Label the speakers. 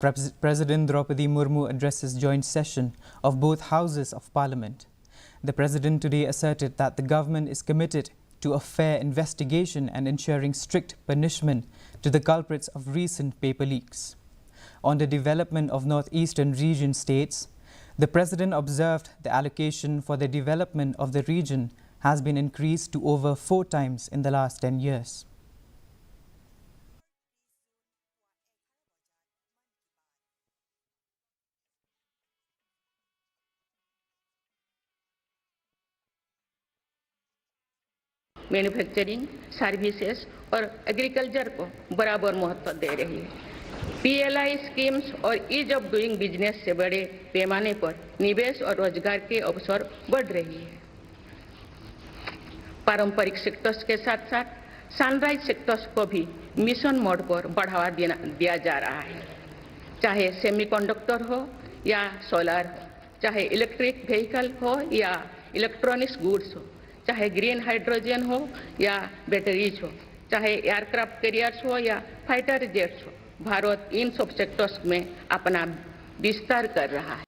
Speaker 1: President Droupadi Murmu addresses joint session of both houses of parliament. The president today asserted that the government is committed to a fair investigation and ensuring strict punishment to the culprits of recent paper leaks. On the development of northeastern region states, the president observed the allocation for the development of the region has been increased to over 4 times in the last 10 years.
Speaker 2: Manufacturing, services और agriculture को बराबर महत्व दे रही है। PLI schemes और ease of doing business से बड़े पैमाने पर निवेश और रोजगार के अवसर बढ़ रही है। पारंपरिक सेक्टर्स के साथ साथ सनराइज सेक्टर्स को भी मिशन मोड पर बढ़ावा दिया जा रहा है, चाहे सेमीकंडक्टर हो या सोलर हो, चाहे इलेक्ट्रिक व्हीकल हो या इलेक्ट्रॉनिक्स गुड्स हो, चाहे ग्रीन हाइड्रोजन हो या बैटरीज हो, चाहे एयरक्राफ्ट कैरियर्स हो या फाइटर जेट्स हो, भारत इन सब सेक्टर्स में अपना विस्तार कर रहा है।